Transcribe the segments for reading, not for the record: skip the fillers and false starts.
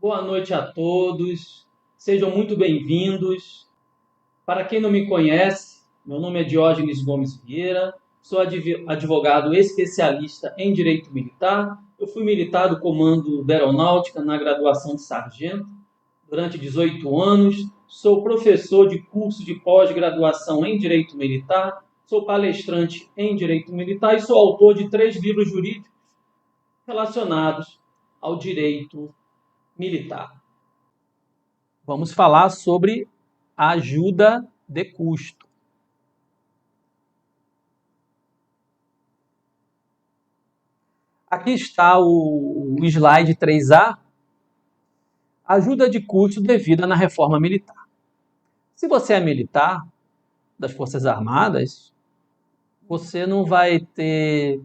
Boa noite a todos, sejam muito bem-vindos. Para quem não me conhece, meu nome é Diógenes Gomes Vieira, sou advogado especialista em Direito Militar. Eu fui militar do Comando da Aeronáutica na graduação de sargento durante 18 anos, sou professor de curso de pós-graduação em Direito Militar, sou palestrante em Direito Militar e sou autor de 3 livros jurídicos relacionados ao direito militar. Vamos falar sobre ajuda de custo. Aqui está o slide 3A, ajuda de custo devida na reforma militar. Se você é militar das Forças Armadas, você não vai ter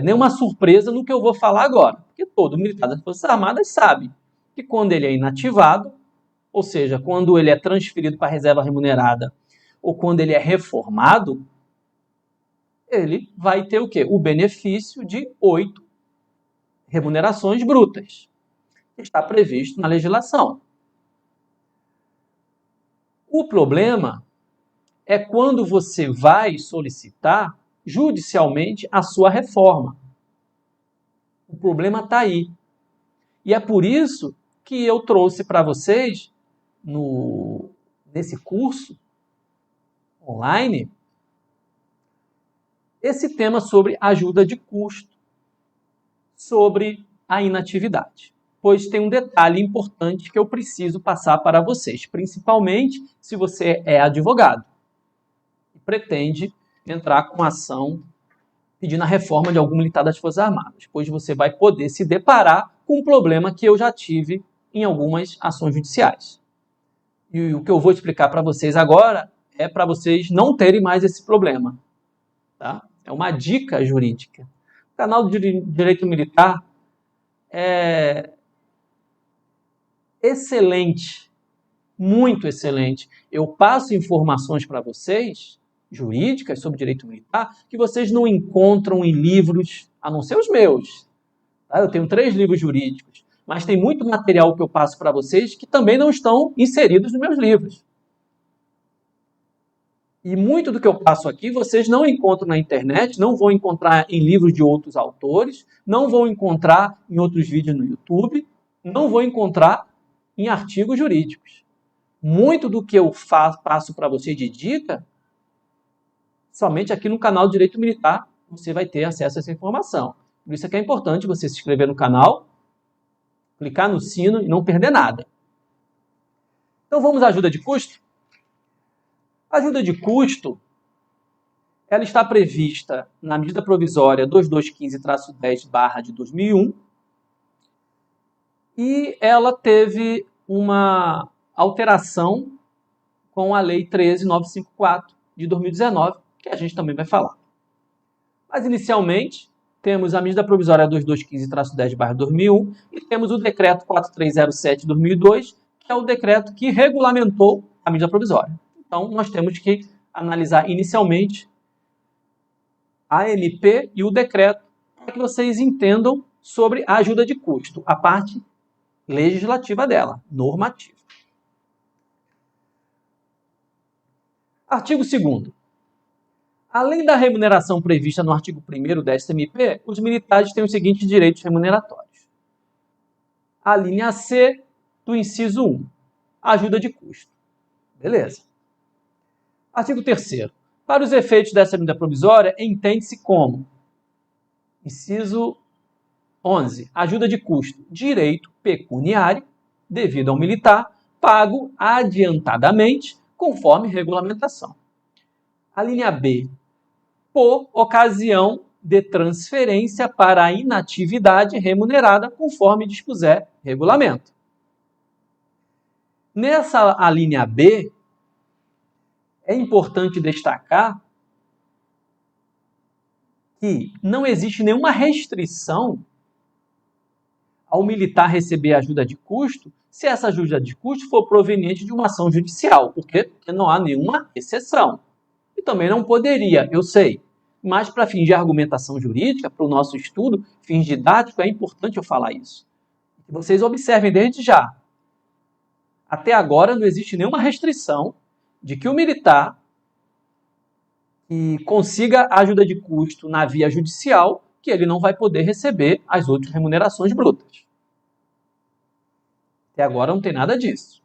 nenhuma surpresa no que eu vou falar agora, porque todo militar das Forças Armadas sabe que quando ele é inativado, ou seja, quando ele é transferido para a reserva remunerada ou quando ele é reformado, ele vai ter o quê? O benefício de 8 remunerações brutas, que está previsto na legislação. O problema é quando você vai solicitar judicialmente a sua reforma. O problema está aí. E é por isso que eu trouxe para vocês, nesse curso online, esse tema sobre ajuda de custo, sobre a inatividade. Pois tem um detalhe importante que eu preciso passar para vocês, principalmente se você é advogado e pretende entrar com ação pedindo a reforma de algum militar das Forças Armadas, pois você vai poder se deparar com um problema que eu já tive em algumas ações judiciais. E o que eu vou explicar para vocês agora é para vocês não terem mais esse problema. Tá? É uma dica jurídica. O canal de Direito Militar é excelente, muito excelente. Eu passo informações para vocês, jurídicas, sobre direito militar, que vocês não encontram em livros, a não ser os meus. Tá? Eu tenho 3 livros jurídicos, mas tem muito material que eu passo para vocês que também não estão inseridos nos meus livros. E muito do que eu passo aqui vocês não encontram na internet, não vão encontrar em livros de outros autores, não vão encontrar em outros vídeos no YouTube, não vão encontrar em artigos jurídicos. Muito do que eu passo para vocês de dica, somente aqui no canal Direito Militar você vai ter acesso a essa informação. Por isso é que é importante você se inscrever no canal, clicar no sino e não perder nada. Então vamos à ajuda de custo? A ajuda de custo, ela está prevista na medida provisória 2215-10 de 2001 e ela teve uma alteração com a Lei 13.954 de 2019, que a gente também vai falar. Mas inicialmente temos a medida provisória 2215-10 de 2001 e temos o decreto 4307 de 2002, que é o decreto que regulamentou a medida provisória. Então, nós temos que analisar inicialmente a MP e o decreto para que vocês entendam sobre a ajuda de custo, a parte legislativa dela, normativa. Artigo 2º. Além da remuneração prevista no artigo 1º desta MP, os militares têm os seguintes direitos remuneratórios. A linha C do inciso 1, ajuda de custo. Beleza. Artigo 3º. Para os efeitos dessa medida provisória, entende-se como inciso 11. Ajuda de custo. Direito pecuniário, devido ao militar, pago adiantadamente, conforme regulamentação. A linha B. Por ocasião de transferência para a inatividade remunerada, conforme dispuser regulamento. Nessa a linha B, é importante destacar que não existe nenhuma restrição ao militar receber ajuda de custo se essa ajuda de custo for proveniente de uma ação judicial, porque não há nenhuma exceção. E também não poderia, eu sei, mas para fins de argumentação jurídica, para o nosso estudo, fins didáticos, é importante eu falar isso. que vocês observem desde já. Até agora não existe nenhuma restrição de que o militar que consiga ajuda de custo na via judicial, que ele não vai poder receber as outras remunerações brutas. Até agora não tem nada disso.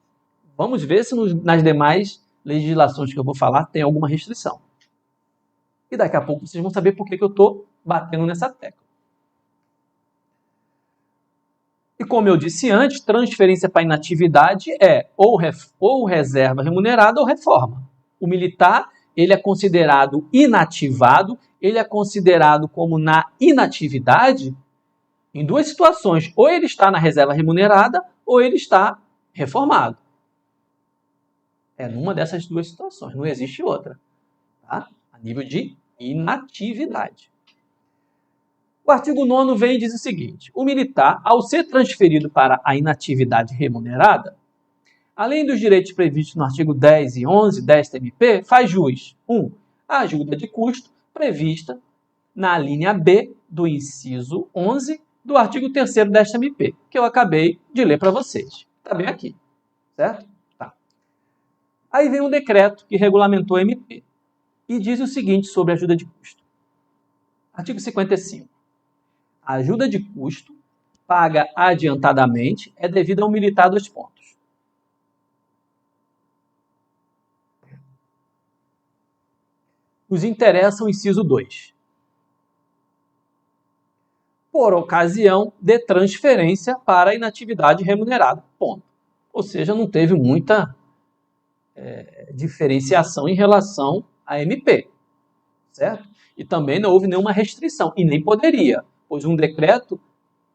Vamos ver se nas demais legislações que eu vou falar tem alguma restrição. E daqui a pouco vocês vão saber por que eu estou batendo nessa tecla. E como eu disse antes, transferência para inatividade é ou reserva remunerada ou reforma. O militar, ele é considerado inativado, ele é considerado como na inatividade em duas situações. Ou ele está na reserva remunerada ou ele está reformado. É numa dessas duas situações, não existe outra. Tá? A nível de inatividade. O artigo 9º vem e diz o seguinte: o militar, ao ser transferido para a inatividade remunerada, além dos direitos previstos no artigo 10 e 11 desta MP, faz jus 1. A ajuda de custo prevista na linha B do inciso 11 do artigo 3º desta MP, que eu acabei de ler para vocês. Está bem aqui, certo? Tá. Aí vem um decreto que regulamentou a MP e diz o seguinte sobre a ajuda de custo. Artigo 55. A ajuda de custo paga adiantadamente é devida ao militar 2 pontos. Nos interessa o inciso 2. Por ocasião de transferência para a inatividade remunerada. Ponto. Ou seja, não teve muita diferenciação em relação à MP. Certo? E também não houve nenhuma restrição, e nem poderia, pois um decreto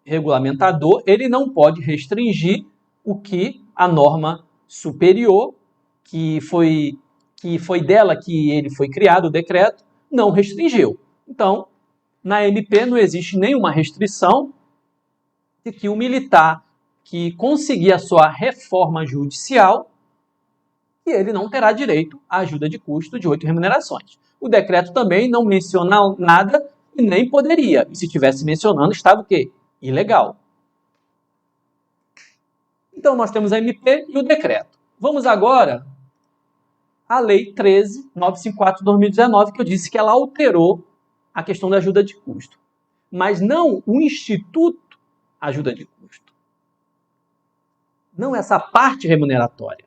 regulamentador ele não pode restringir o que a norma superior, que foi dela que ele foi criado, o decreto, não restringiu. Então, na MP não existe nenhuma restrição de que o militar que conseguir a sua reforma judicial, que ele não terá direito à ajuda de custo de 8 remunerações. O decreto também não menciona nada e nem poderia. E se estivesse mencionando, estava o quê? Ilegal. Então, nós temos a MP e o decreto. Vamos agora à Lei 13.954 de 2019, que eu disse que ela alterou a questão da ajuda de custo. Mas não o Instituto Ajuda de Custo. Não essa parte remuneratória.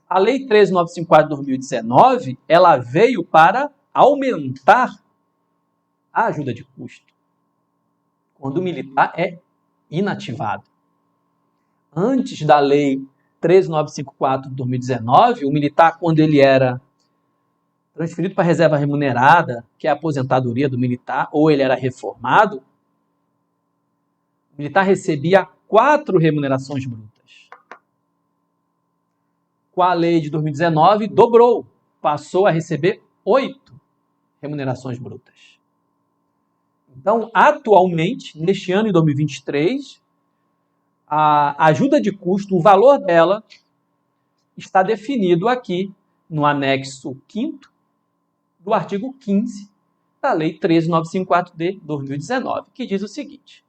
A Lei 13.954 de 2019, ela veio para aumentar a ajuda de custo, quando o militar é inativado. Antes da Lei 13.954 de 2019, o militar, quando ele era transferido para a reserva remunerada, que é a aposentadoria do militar, ou ele era reformado, o militar recebia 4 remunerações brutas. Com a lei de 2019, dobrou, passou a receber 8 remunerações brutas. Então, atualmente, neste ano de 2023, a ajuda de custo, o valor dela, está definido aqui no anexo 5º do artigo 15 da Lei 13.954 de 2019, que diz o seguinte: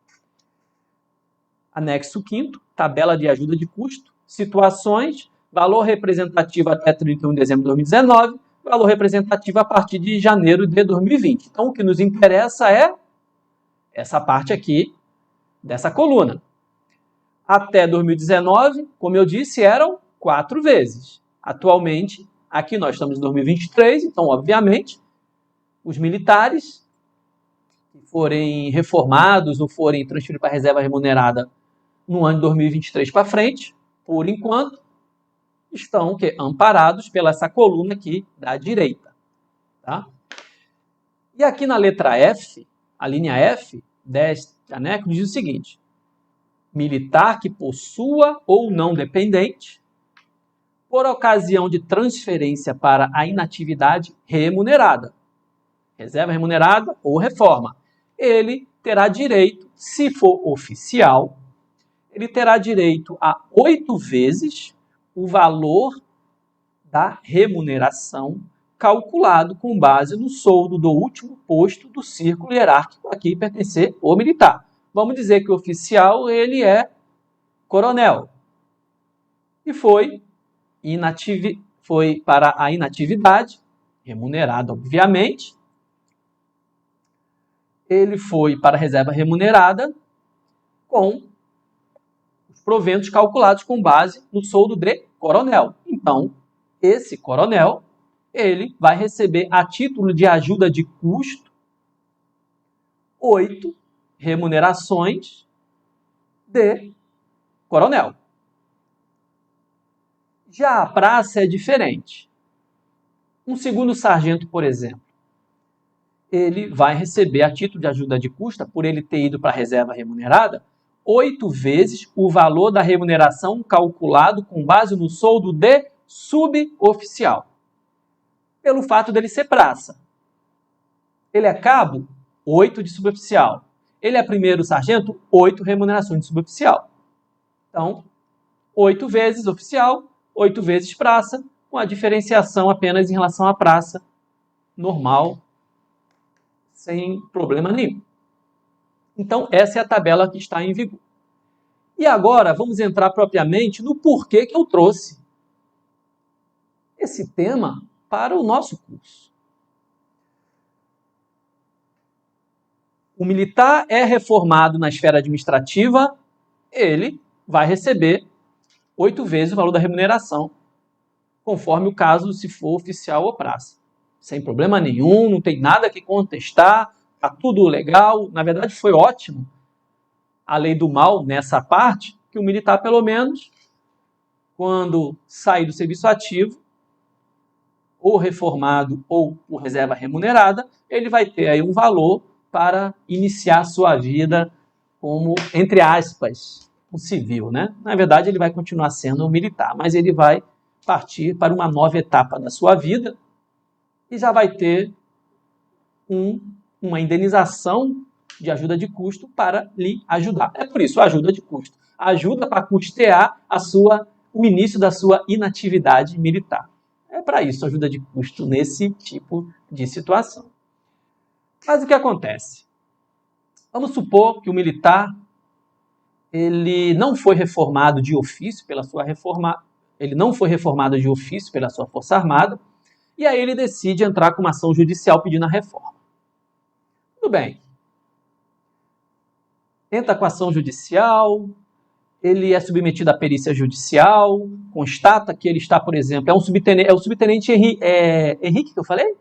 anexo 5º, tabela de ajuda de custo, situações, valor representativo até 31 de dezembro de 2019, valor representativo a partir de janeiro de 2020. Então, o que nos interessa é essa parte aqui dessa coluna. Até 2019, como eu disse, eram 4 vezes. Atualmente, aqui nós estamos em 2023, então, obviamente, os militares que forem reformados ou forem transferidos para a reserva remunerada no ano de 2023 para frente, por enquanto, estão amparados pela essa coluna aqui da direita. Tá? E aqui na letra F, a linha F deste anexo diz o seguinte: militar que possua ou não dependente, por ocasião de transferência para a inatividade remunerada, reserva remunerada ou reforma, ele terá direito, se for oficial, ele terá direito a 8 vezes o valor da remuneração calculado com base no soldo do último posto do círculo hierárquico aqui pertencer ao militar. Vamos dizer que o oficial ele é coronel. E foi para a inatividade, remunerada, obviamente. Ele foi para a reserva remunerada com os proventos calculados com base no soldo de coronel. Então, esse coronel, ele vai receber a título de ajuda de custo 8 remunerações de coronel. Já a praça é diferente. Um segundo sargento, por exemplo, ele vai receber a título de ajuda de custo, por ele ter ido para a reserva remunerada, 8 vezes o valor da remuneração calculado com base no soldo de suboficial. Pelo fato dele ser praça. Ele é cabo, 8 de suboficial. Ele é primeiro sargento, 8 remunerações de suboficial. Então, 8 vezes oficial, 8 vezes praça, com a diferenciação apenas em relação à praça normal, sem problema nenhum. Então, essa é a tabela que está em vigor. E agora, vamos entrar propriamente no porquê que eu trouxe esse tema para o nosso curso. O militar é reformado na esfera administrativa, ele vai receber 8 vezes o valor da remuneração, conforme o caso, se for oficial ou praça. Sem problema nenhum, não tem nada que contestar, está tudo legal. Na verdade, foi ótimo a lei do mal nessa parte, que o militar, pelo menos, quando sair do serviço ativo, ou reformado ou por reserva remunerada, ele vai ter aí um valor para iniciar sua vida como, entre aspas, um civil, né? Na verdade, ele vai continuar sendo um militar, mas ele vai partir para uma nova etapa da sua vida e já vai ter uma indenização de ajuda de custo para lhe ajudar. É por isso, ajuda de custo. Ajuda para custear o início da sua inatividade militar. É para isso, ajuda de custo nesse tipo de situação. Mas o que acontece? Vamos supor que o militar ele não foi reformado de ofício pela sua Força Armada, e aí ele decide entrar com uma ação judicial pedindo a reforma. Tudo bem. Entra com a ação judicial, ele é submetido à perícia judicial, constata que ele está, por exemplo, é o subtenente Henrique que eu falei?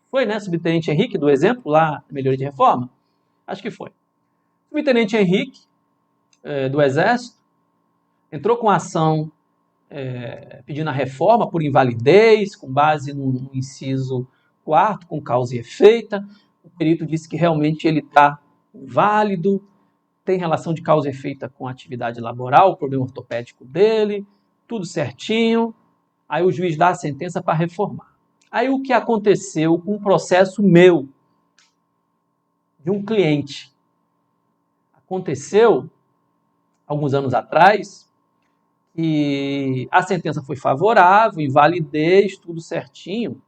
Foi, né? Subtenente Henrique, do exemplo lá, melhoria de reforma? Acho que foi. Subtenente Henrique, do Exército, entrou com a ação pedindo a reforma por invalidez, com base no inciso 4º, com causa e efeito. O perito disse que realmente ele está válido, tem relação de causa e efeito com a atividade laboral, o problema ortopédico dele, tudo certinho. Aí o juiz dá a sentença para reformar. Aí o que aconteceu com um processo meu, de um cliente? Aconteceu, alguns anos atrás, que a sentença foi favorável, invalidez, tudo certinho.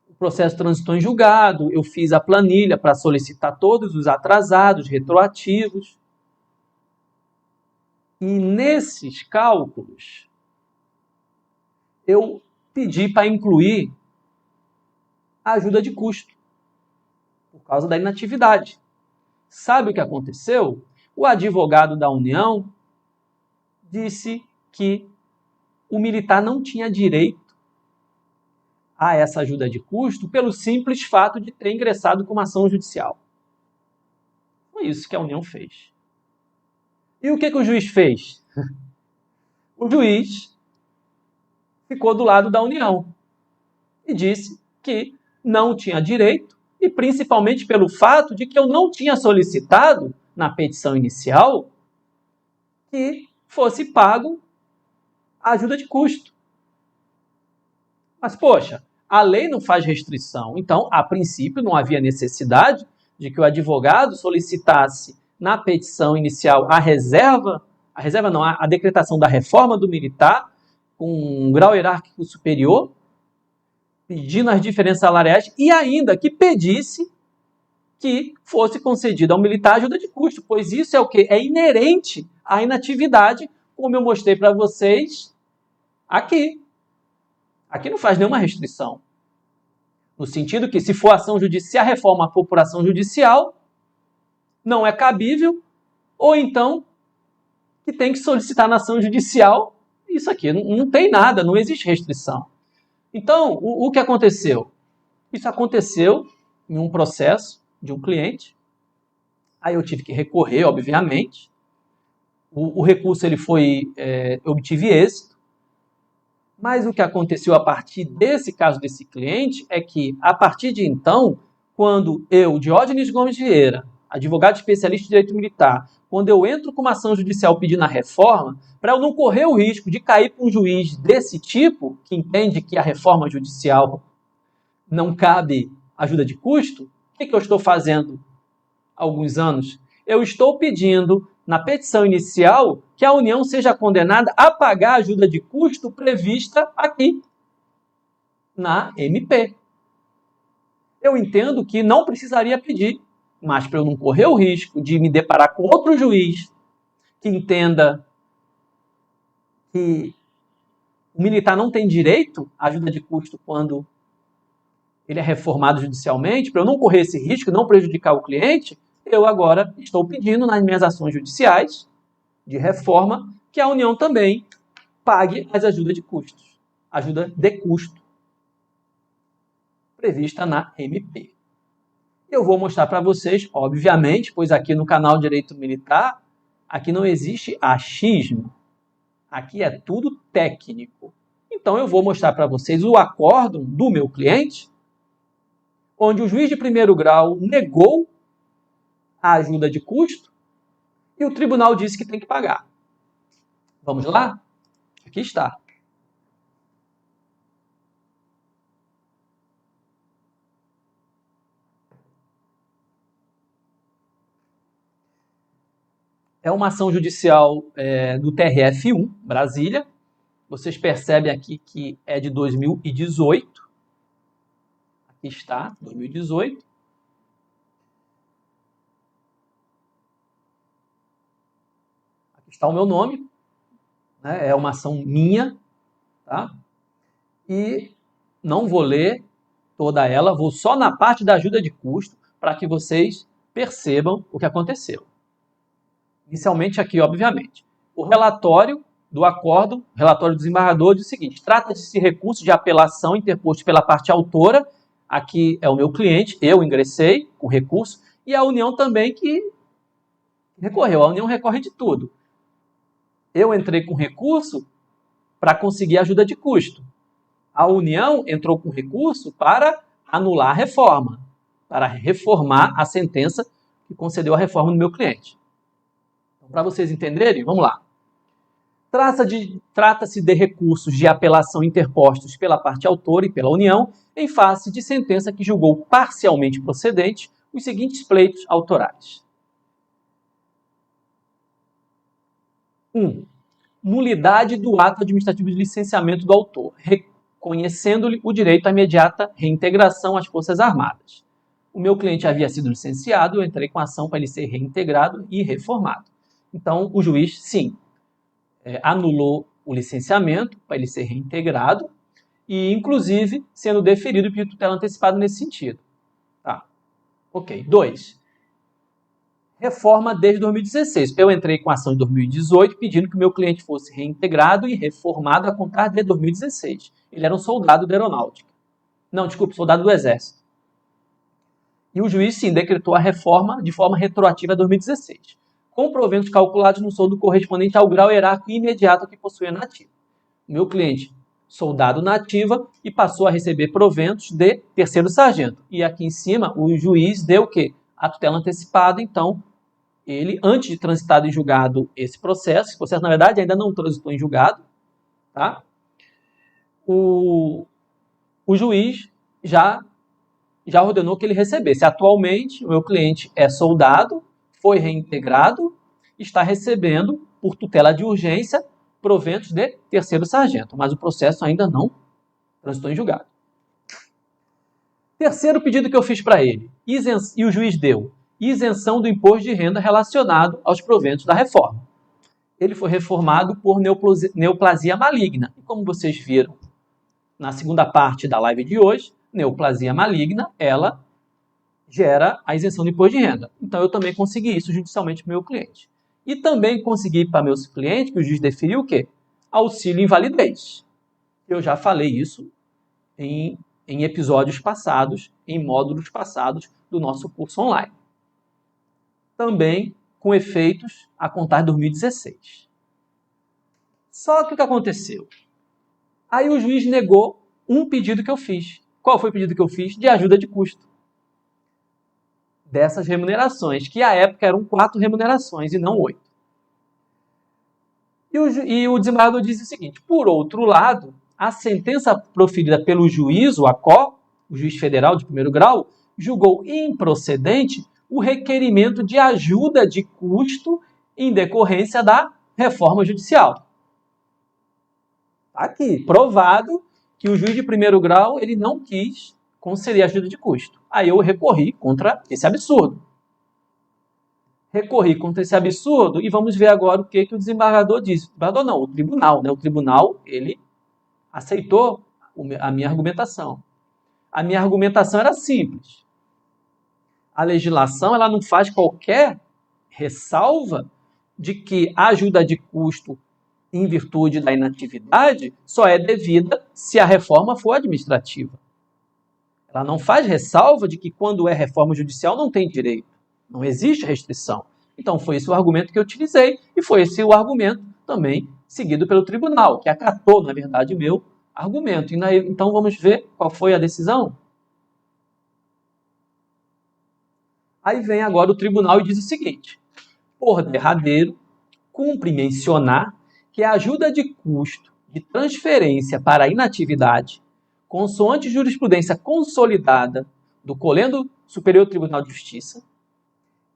O processo transitou em julgado, eu fiz a planilha para solicitar todos os atrasados, retroativos. E nesses cálculos, eu pedi para incluir a ajuda de custo, por causa da inatividade. Sabe o que aconteceu? O advogado da União disse que o militar não tinha direito a essa ajuda de custo pelo simples fato de ter ingressado com uma ação judicial. Foi isso que a União fez. E o que o juiz fez? O juiz ficou do lado da União e disse que não tinha direito, e principalmente pelo fato de que eu não tinha solicitado, na petição inicial, que fosse pago a ajuda de custo. Mas, poxa, a lei não faz restrição. Então, a princípio, não havia necessidade de que o advogado solicitasse na petição inicial a decretação da reforma do militar com um grau hierárquico superior, pedindo as diferenças salariais e ainda que pedisse que fosse concedida ao militar ajuda de custo, pois isso é o quê? É inerente a inatividade, como eu mostrei para vocês aqui. Aqui não faz nenhuma restrição. No sentido que, se for ação judicial, a reforma for por ação judicial, não é cabível, ou então que tem que solicitar na ação judicial. Isso aqui não tem nada, não existe restrição. Então, o que aconteceu? Isso aconteceu em um processo de um cliente. Aí eu tive que recorrer, obviamente. O recurso ele foi, eu obtive êxito. Mas o que aconteceu a partir desse caso desse cliente é que, a partir de então, quando eu, Diógenes Gomes Vieira, advogado especialista em direito militar, quando eu entro com uma ação judicial pedindo a reforma, para eu não correr o risco de cair para um juiz desse tipo, que entende que a reforma judicial não cabe ajuda de custo, o que eu estou fazendo há alguns anos? Eu estou pedindo, na petição inicial, que a União seja condenada a pagar a ajuda de custo prevista aqui, na MP. Eu entendo que não precisaria pedir, mas para eu não correr o risco de me deparar com outro juiz que entenda que o militar não tem direito à ajuda de custo quando ele é reformado judicialmente, para eu não correr esse risco, não prejudicar o cliente, eu agora estou pedindo nas minhas ações judiciais de reforma que a União também pague as ajudas de custos, ajuda de custo, prevista na MP. Eu vou mostrar para vocês, obviamente, pois aqui no canal Direito Militar, aqui não existe achismo, aqui é tudo técnico. Então eu vou mostrar para vocês o acórdão do meu cliente, onde o juiz de primeiro grau negou a ajuda de custo e o tribunal disse que tem que pagar. Vamos lá? Aqui está. É uma ação judicial do TRF1, Brasília. Vocês percebem aqui que é de 2018. Aqui está, 2018. Aqui está o meu nome. Né? É uma ação minha. Tá? E não vou ler toda ela, vou só na parte da ajuda de custo para que vocês percebam o que aconteceu. Inicialmente aqui, obviamente, o relatório do acórdão, relatório do desembargador, diz o seguinte: trata-se de recurso de apelação interposto pela parte autora, aqui é o meu cliente, eu ingressei com recurso, e a União também que recorreu, a União recorre de tudo. Eu entrei com recurso para conseguir ajuda de custo. A União entrou com recurso para anular a reforma, para reformar a sentença que concedeu a reforma do meu cliente. Para vocês entenderem, vamos lá. Trata-se de recursos de apelação interpostos pela parte autora e pela União em face de sentença que julgou parcialmente procedente os seguintes pleitos autorais. 1. Nulidade do ato administrativo de licenciamento do autor, reconhecendo-lhe o direito à imediata reintegração às Forças Armadas. O meu cliente havia sido licenciado, eu entrei com a ação para ele ser reintegrado e reformado. Então, o juiz, sim, anulou o licenciamento para ele ser reintegrado e, inclusive, sendo deferido pedido de tutela antecipada nesse sentido. Tá. Ok. 2. Reforma desde 2016. Eu entrei com a ação em 2018 pedindo que o meu cliente fosse reintegrado e reformado a contar de 2016. Ele era um soldado da aeronáutica. Não, desculpe, soldado do Exército. E o juiz, sim, decretou a reforma de forma retroativa a 2016. Com proventos calculados no soldo correspondente ao grau hierárquico imediato que possuía na ativa. O meu cliente, soldado na ativa, e passou a receber proventos de terceiro sargento. E aqui em cima, o juiz deu o quê? A tutela antecipada. Então, ele, antes de transitar em julgado esse processo, na verdade ainda não transitou em julgado, tá? O juiz já ordenou que ele recebesse. Atualmente, o meu cliente é soldado, foi reintegrado, está recebendo, por tutela de urgência, proventos de terceiro sargento, mas o processo ainda não transitou em julgado. Terceiro pedido que eu fiz para ele, e o juiz deu, isenção do imposto de renda relacionado aos proventos da reforma. ele foi reformado por neoplasia maligna. E como vocês viram na segunda parte da live de hoje, neoplasia maligna, ela gera a isenção do imposto de renda. Então, eu também consegui isso judicialmente para o meu cliente. E também consegui para meus clientes que o juiz deferiu o quê? Auxílio invalidez. Eu já falei isso em episódios passados, em módulos passados do nosso curso online. Também com efeitos a contar de 2016. Só que o que aconteceu? Aí o juiz negou um pedido que eu fiz. Qual foi o pedido que eu fiz? De ajuda de custo. Dessas remunerações, que à época eram 4 remunerações e não 8. E o desembargador diz o seguinte: por outro lado, a sentença proferida pelo juiz, o ACO, o juiz federal de primeiro grau, julgou improcedente o requerimento de ajuda de custo em decorrência da reforma judicial. Tá aqui, provado que o juiz de primeiro grau ele não quis conceder ajuda de custo. Aí eu recorri contra esse absurdo. Recorri contra esse absurdo e vamos ver agora o que o desembargador disse. O desembargador não, o tribunal. Né? O tribunal, ele aceitou a minha argumentação. A minha argumentação era simples. A legislação ela não faz qualquer ressalva de que a ajuda de custo em virtude da inatividade só é devida se a reforma for administrativa. Ela não faz ressalva de que quando é reforma judicial não tem direito. Não existe restrição. Então foi esse o argumento que eu utilizei e foi esse o argumento também seguido pelo tribunal, que acatou, na verdade, o meu argumento. Então vamos ver qual foi a decisão? Aí vem agora o tribunal e diz o seguinte: por derradeiro, cumpre mencionar que a ajuda de custo de transferência para a inatividade, consoante jurisprudência consolidada do Colégio Superior Tribunal de Justiça,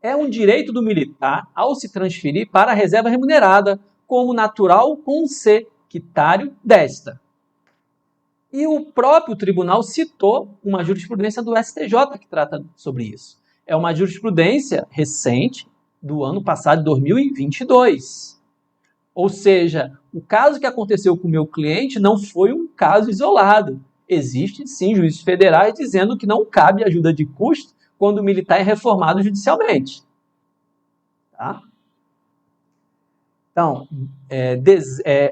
é um direito do militar ao se transferir para a reserva remunerada como natural consequitário desta. E o próprio tribunal citou uma jurisprudência do STJ que trata sobre isso. É uma jurisprudência recente do ano passado, 2022. Ou seja, o caso que aconteceu com o meu cliente não foi um caso isolado. Existem, sim, juízes federais dizendo que não cabe ajuda de custo quando o militar é reformado judicialmente. Tá? Então,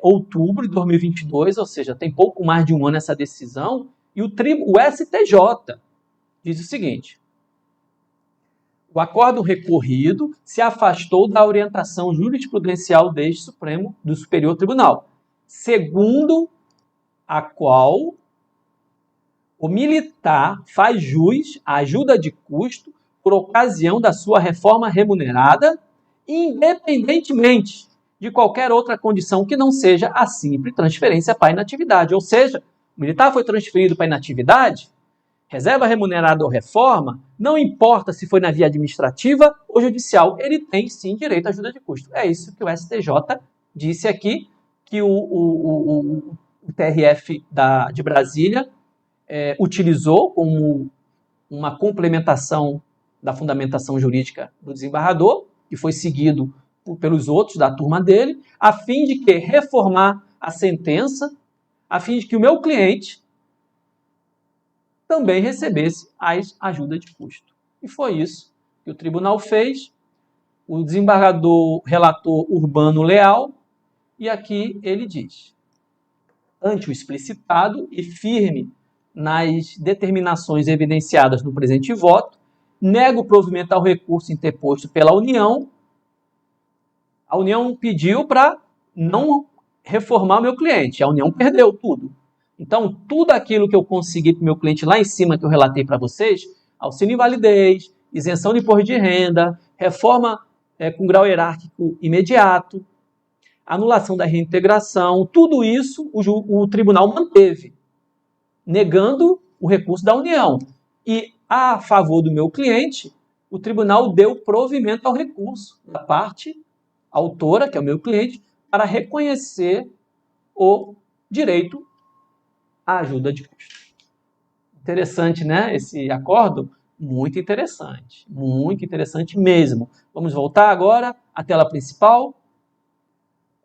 outubro de 2022, ou seja, tem pouco mais de um ano essa decisão, e o STJ diz o seguinte: o acórdão recorrido se afastou da orientação jurisprudencial do Superior Tribunal, segundo a qual o militar faz jus à ajuda de custo por ocasião da sua reforma remunerada, independentemente de qualquer outra condição que não seja a simples transferência para a inatividade. Ou seja, o militar foi transferido para a inatividade, reserva remunerada ou reforma, não importa se foi na via administrativa ou judicial, ele tem sim direito à ajuda de custo. É isso que o STJ disse aqui, que o TRF de Brasília utilizou como uma complementação da fundamentação jurídica do desembargador, que foi seguido pelos outros da turma dele, a fim de que reformar a sentença, a fim de que o meu cliente também recebesse as ajudas de custo. E foi isso que o tribunal fez. O desembargador relator Urbano Leal, e aqui ele diz: ante o explicitado e firme nas determinações evidenciadas no presente voto, nego o provimento ao recurso interposto pela União. A União pediu para não reformar o meu cliente. A União perdeu tudo. Então, tudo aquilo que eu consegui para o meu cliente lá em cima, que eu relatei para vocês, auxílio invalidez, isenção de imposto de renda, reforma com grau hierárquico imediato, anulação da reintegração, tudo isso o tribunal manteve, negando o recurso da União. E, a favor do meu cliente, o tribunal deu provimento ao recurso da parte autora, que é o meu cliente, para reconhecer o direito à ajuda de custo. Interessante, né? Esse acordo? Muito interessante mesmo. Vamos voltar agora à tela principal.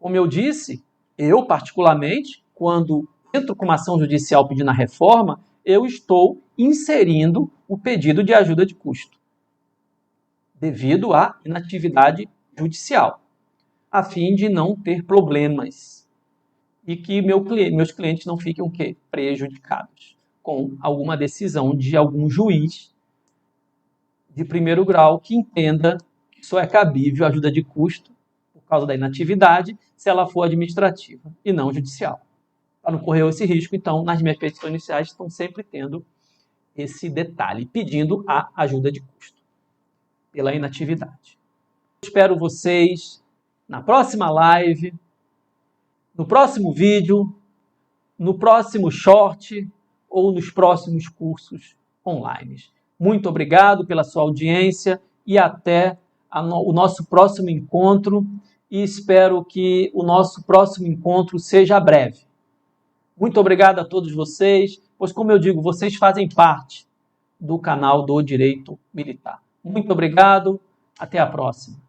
Como eu disse, eu particularmente, quando entro com uma ação judicial pedindo a reforma, eu estou inserindo o pedido de ajuda de custo, devido à inatividade judicial, a fim de não ter problemas e que meus clientes não fiquem o quê? Prejudicados com alguma decisão de algum juiz de primeiro grau que entenda que só é cabível a ajuda de custo por causa da inatividade se ela for administrativa e não judicial. Para não correr esse risco, então, nas minhas petições iniciais estão sempre tendo esse detalhe, pedindo a ajuda de custo pela inatividade. Espero vocês na próxima live, no próximo vídeo, no próximo short ou nos próximos cursos online. Muito obrigado pela sua audiência e até o nosso próximo encontro, e espero que o nosso próximo encontro seja breve. Muito obrigado a todos vocês, pois, como eu digo, vocês fazem parte do canal do Direito Militar. Muito obrigado, até a próxima.